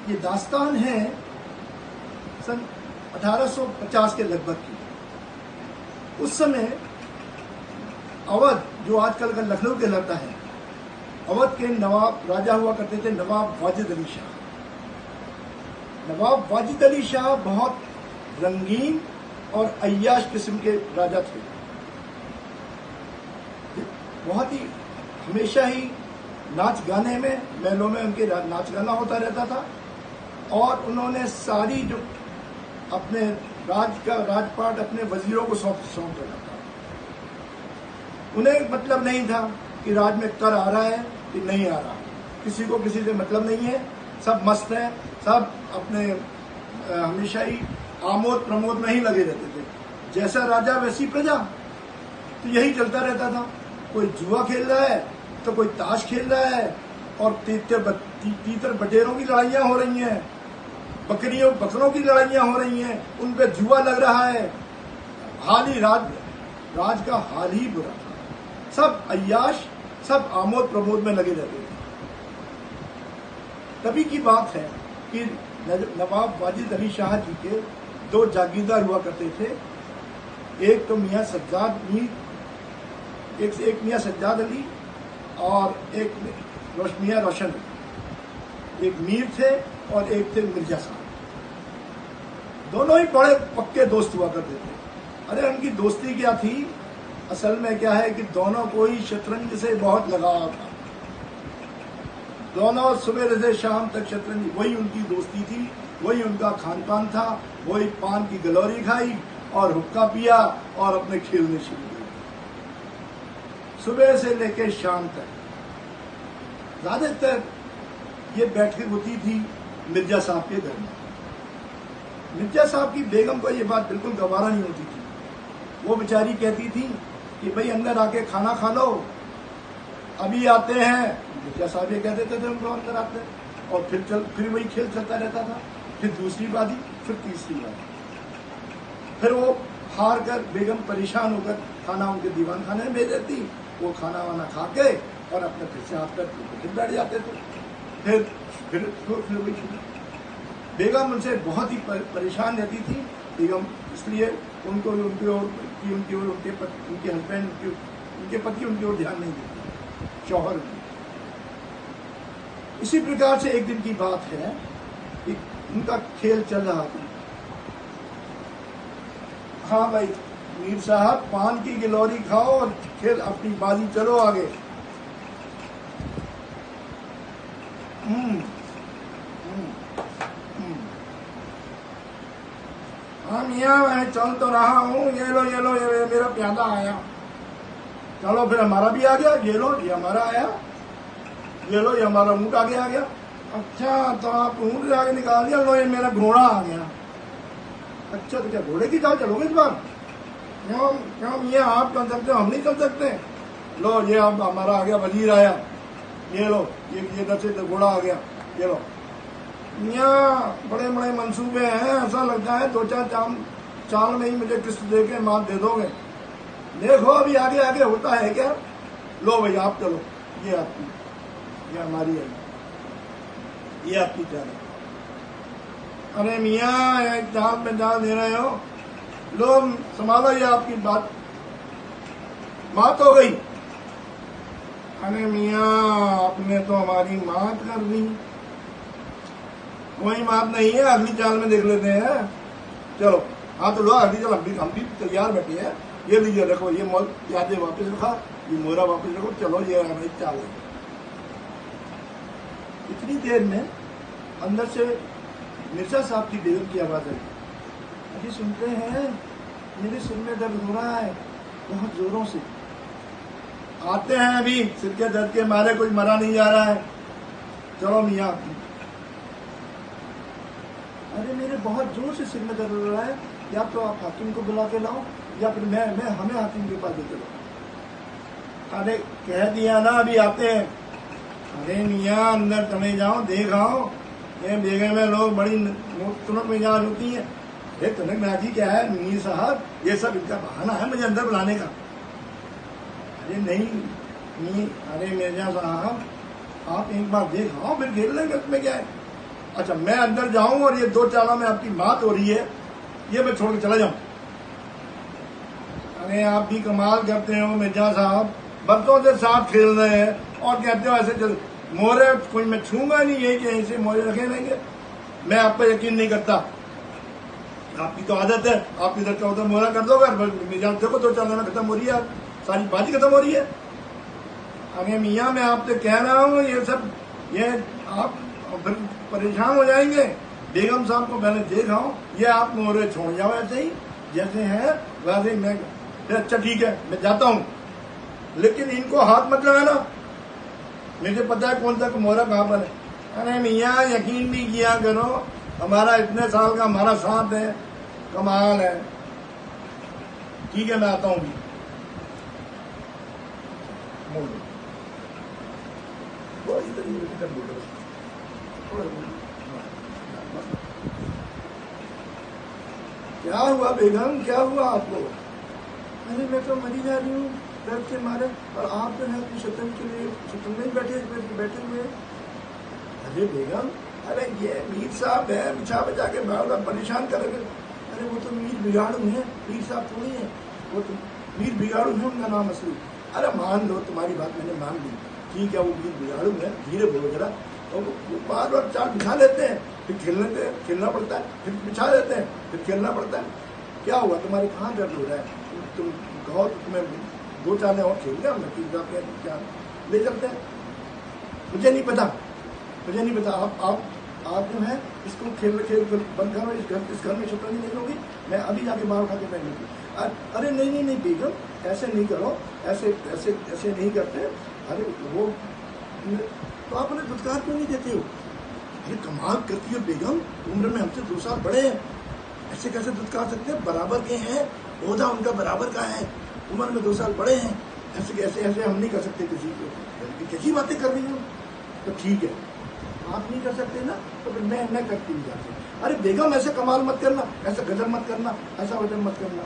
ये दास्तान है सन 1850 के लगभग की। उस समय अवध, जो आजकल का लखनऊ कहलाता है, अवध के नवाब राजा हुआ करते थे नवाब वाजिद अली शाह। नवाब वाजिद अली शाह बहुत रंगीन और अय्याश किस्म के राजा थे। बहुत ही हमेशा ही नाच गाने में, महलों में उनके नाच गाना होता रहता था। और उन्होंने सारी जो अपने राजपाट अपने वजीरों को सौंप रखा था। उन्हें मतलब नहीं था कि राज में कर आ रहा है कि नहीं आ रहा, किसी को किसी से मतलब नहीं है, सब मस्त हैं, सब अपने हमेशा ही आमोद प्रमोद में ही लगे रहते थे। जैसा राजा वैसी प्रजा, तो यही चलता रहता था। कोई जुआ खेल रहा है तो कोई ताश खेल रहा है, और तीतर बटेरों की लड़ाइयां हो रही हैं, बकरों की लड़ाइयां हो रही हैं, उन पे जुआ लग रहा है। हाल ही राज का हाल ही बुरा था। सब अय्याश, सब आमोद प्रमोद में लगे रहते थे। तभी की बात है कि नवाब वाजिद अली शाह जी के 2 जागीरदार हुआ करते थे। एक तो मियाँ सज्जाद मीर, एक मियाँ सज्जाद अली और एक मियाँ रोशन अली। एक मीर थे और एक थे मिर्जा साहब। दोनों ही बड़े पक्के दोस्त हुआ करते थे। अरे उनकी दोस्ती क्या थी, असल में क्या है कि दोनों को ही शतरंज से बहुत लगाव था। दोनों सुबह से शाम तक शतरंज, वही उनकी दोस्ती थी, वही उनका खान पान था। वही पान की गलोरी खाई और हुक्का पिया और अपने खेलने शुरू किए, सुबह से लेकर शाम तक। ज्यादातर ये बैठक होती थी मिर्जा साहब के घर में। मिर्जा साहब की बेगम को ये बात बिल्कुल गवारा नहीं होती थी। वो बेचारी कहती थी कि भाई अंदर आके खाना खा लो, अभी आते हैं। मिर्जा साहब ये कह देते थे उनको अंदर आते हैं, और फिर वही खेल चलता रहता था। फिर दूसरी बारी, फिर तीसरी बारी, फिर वो हार कर बेगम परेशान होकर खाना उनके दीवान खाने में भेज देती। वो खाना वाना खा के और अपने फिर से हाथ कर फिर बैठ जाते थे। फिर वही शुरू। बेगम उनसे बहुत ही परेशान रहती थी। बेगम इसलिए उनके हस्बैंड, उनके पति उनकी ओर ध्यान नहीं देते, शौहर। इसी प्रकार से एक दिन की बात है कि उनका खेल चल रहा था। हाँ भाई मीर साहब, पान की गिलोरी खाओ और खेल अपनी बाजी, चलो आगे। हाँ मियाँ, मैं चल तो रहा हूँ, ये लो ये मेरा प्यादा आया। चलो फिर हमारा भी आ गया, ये लो ये हमारा आया, ये लो ये हमारा ऊँट आगे आ गया। अच्छा तो आप ऊँट आगे निकाल दिया, लो ये मेरा घोड़ा आ गया। अच्छा तो क्या घोड़े की चाल चलोगे इस बार? क्यों ये आप चल सकते हो, हम नहीं चल सकते? लो ये अब हमारा आ गया, वजीर आया, ये लो ये दस से घोड़ा आ गया, ये लो। यहाँ बड़े बड़े मंसूबे हैं, ऐसा लगता है 2-4 चाल में ही मुझे किस्त दे के माल दे दोगे। देखो अभी आगे आगे होता है क्या। लो भाई आप चलो, ये आपकी, ये हमारी है, ये आपकी चाल है। अरे मियाँ एक चाल में चाल दे रहे हो, लो संभालो, ये आपकी बात हो गई। अरे मियाँ आपने तो हमारी मात कर दी। कोई बात नहीं है, अगली चाल में देख लेते हैं। चलो हाँ तो लो अगली चाल, हम भी तैयार बैठे हैं। ये लीजिए रखो, ये यादें वापस रखा, ये मोहरा वापस रखो, चलो ये हमारी चाल है। इतनी देर में अंदर से मिर्जा साहब की बेगम की आवाज आई। अभी सुनते हैं, मेरे सिर में दर्द हो रहा है बहुत जोरों से। आते हैं अभी, सिर के दर्द के मारे कोई मरा नहीं जा रहा है, चलो मियाँ। अरे मेरे बहुत जोर से सिर में दर्द हो रहा है, या तो आप हाकिम को बुला के लाओ या फिर हमें हाकिम के पास देते लो। अरे कह दिया ना अभी आते हैं। अरे मियाँ अंदर चले जाओ, देख आओ, ये बेगम में लोग बड़ी तुरंत मिजाज होती हैं। अरे तुरंत मिजाजी क्या है मीर साहब, ये सब इनका बहाना है मुझे अंदर बुलाने का। अरे नहीं, अरे मिर्जा साहब आप एक बार देख आओ, फिर खेल लेंगे, उसमें क्या है। अच्छा मैं अंदर जाऊं और ये 2 चालों में आपकी बात हो रही है, ये मैं छोड़ के चला जाऊं? अरे आप भी कमाल करते हो मिर्जा साहब, बच्चों के साथ खेल रहे हैं और कहते हो ऐसे चल मोहरे कोई मैं छूंगा नहीं, यही कि ऐसे मोहरे रखे रहेंगे। मैं आप पर यकीन नहीं करता, आपकी तो आदत है, आप इधर 14 मोहरा कर दोगे, मिर्जा देखो 2 चालों में खत्म हो रही है, सारी बाजी खत्म हो रही है। अरे मियाँ मैं आपसे कह रहा हूँ ये सब, ये आप फिर परेशान हो जाएंगे। बेगम साहब को मैंने देखा हूँ, ये आप मोहरे छोड़ जाओ ऐसे ही जैसे हैं वैसे ही। मैं अच्छा ठीक है मैं जाता हूँ, लेकिन इनको हाथ मत लगाना, मुझे पता है कौन सा मोहरा कहाँ पर है। अरे मियाँ यकीन भी किया करो, हमारा इतने साल का हमारा साथ है, कमाल है। ठीक है मैं आता हूँ भी। क्या हुआ बेगम, क्या हुआ आपको? अरे मैं तो मरी जा रही हूँ दर्द से मारे, और आप जो है कि शतरंज के लिए शतरंज में बैठे हुए। अरे बेगम, अरे ये मीर साहब है, बिछा बचा के बार बार परेशान करेंगे। अरे वो तो मीर बिगाड़ू है, मीर साहब थोड़ी है, वो तो मीर बिगाड़ू है, उनका नाम असली। अरे मान लो तुम्हारी बात मैंने मान ली, ठीक है वो मीर बिगाड़ू है, धीरे बोलो जरा। और वो बार बार चाल बिछा लेते हैं, फिर खेलना पड़ता है, फिर बिछा देते हैं, फिर खेलना पड़ता है। क्या हुआ तुम्हारे कहाँ दर्द हो रहा है? तुम कहो तो तुम्हें 2 चालें और खेल लिया, मैं फिर जाते हैं क्या ले चलते हैं। मुझे नहीं पता आप जो है इसको खेल बंद करो, इस घर में शतरंज नहीं होगी, मैं अभी जाके बाहर उठा के पहन लूँगी। अरे नहीं बेगम, ऐसे नहीं करो, ऐसे नहीं करते। अरे वो तो आप उन्हें दुत्कार क्यों नहीं देते हो? अरे कमाल करती है बेगम, उम्र में हमसे 2 साल बड़े हैं, ऐसे कैसे दुत्कार सकते हैं? बराबर के हैं, ओहदा उनका बराबर का है, उम्र में 2 साल बड़े हैं, ऐसे हम नहीं कर सकते किसी को। कैसी बातें कर रही हूँ? तो ठीक है आप नहीं कर सकते ना, तो फिर मैं करती हूँ जाके। अरे बेगम ऐसे कमाल मत करना, ऐसा गजब मत करना, ऐसा वजन मत करना।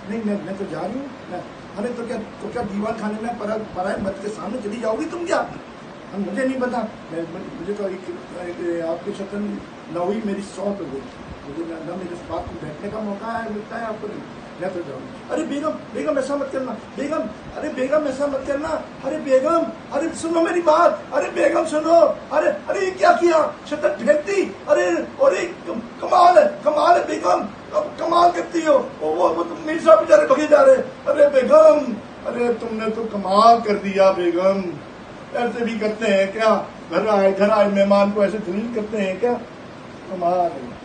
नहीं मैं तो जा रही हूँ। अरे तो क्या दीवान खाने में पराए मर्द के सामने चली जाओगी तुम? क्या मुझे नहीं पता, मुझे तो आपके शतरंज न हुई, मेरी 100 हो गई, मुझे ना मेरे बात में बैठने का मौका है मिलता है आपको, नहीं मैं तो जाऊँ। अरे बेगम ऐसा मत करना, बेगम, अरे बेगम ऐसा मत करना, अरे बेगम, अरे सुनो मेरी बात, अरे बेगम सुनो, अरे ये क्या किया? शतरंज फेंकती, अरे कमाल है बेगम, अब कमाल करती हो। वो तुम मीर साहब बेचारे भगे जा रहे। अरे बेगम, अरे तुमने तो कमाल कर दिया बेगम, ऐसे भी करते हैं क्या? घर आए मेहमान को ऐसे जलील करते हैं क्या? कमाल है।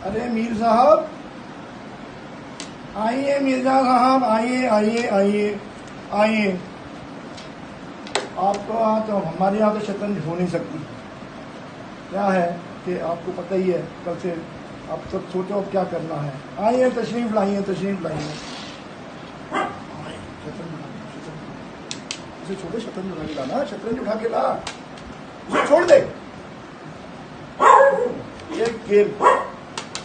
अरे मीर साहब आइए, मिर्जा साहब आइए। आपको तो हमारे यहाँ तो शतरंज हो नहीं सकती। क्या है कि आपको पता ही है, कल से आप सब सोचो अब क्या करना है। आइए तशरीफ लाइए। इसे छोटे शतरंज उठा के लाना, शतरंज उठा के ला, इसे छोड़ दे। ये गेम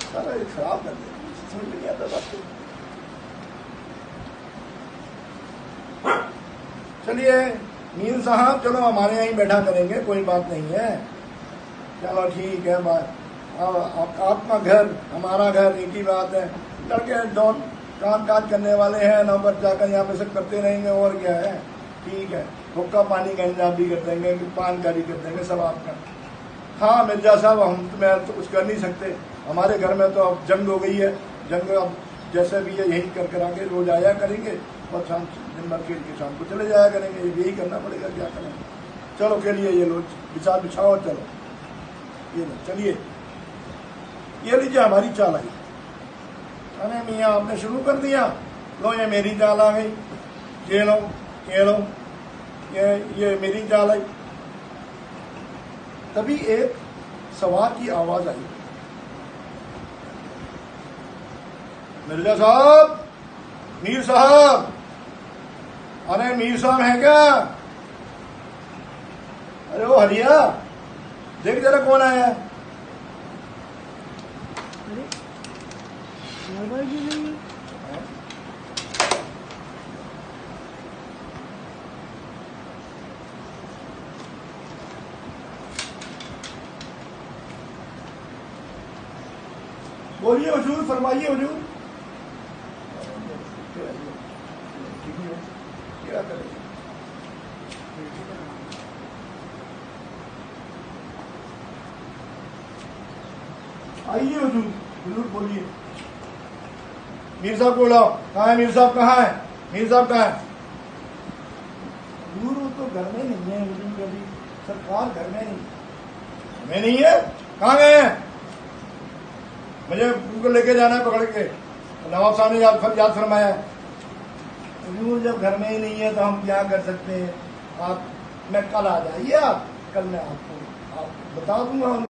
सारा खराब कर दे, समझ में नहीं आता बात। चलिए मीर साहब, चलो हमारे यहाँ ही बैठा करेंगे, कोई बात नहीं है। चलो ठीक है, बात आपका घर हमारा घर एक ही बात है। लड़के डॉन काम काज करने वाले हैं, नौकर जाकर यहाँ पे सब करते रहेंगे, और क्या है। ठीक है, हुक्का पानी का इंतजाम भी कर देंगे, पान का भी कर देंगे, सब आपका। हाँ मिर्जा साहब, हम तो कुछ कर नहीं सकते, हमारे घर में तो अब जंग हो गई है। जंग अब जैसे भी है यही कर आके रोज आया करेंगे और शाम दिन भर खेल के शाम को चले जाया करेंगे, यही करना पड़ेगा, क्या करेंगे। चलो खेलिए, ये लो बिछाओ, चलो ये लो, चलिए ये लीजिए हमारी चाल आई। अरे मियाँ आपने शुरू कर दिया, लो ये मेरी चाल आ गई, खेलो। ये मेरी चाल आई। तभी एक सवार की आवाज आई, मिर्जा साहब, मीर साहब। अरे मीर साहब है क्या? अरे वो हरिया, देख जरा कौन आया है। बोलिए हुजूर, फरमाइए हुजूर। क्या करें? आइए हुजूर, हुजूर बोलिए। मीर साहब को बुलाओ। कहाँ है मीर साहब? कहाँ है मीर साहब? कहाँ है? हुजूर वो तो घर में नहीं है हुजूर, अभी सरकार घर में नहीं है। कहाँ गए हैं? मुझे उनको लेके जाना है पकड़ के। नवाब साहब ने याद फरमाया है। हुजूर जब घर में ही नहीं है तो हम क्या कर सकते हैं? आप, मैं कल आ जाइए, आप कल मैं आपको बता दूंगा।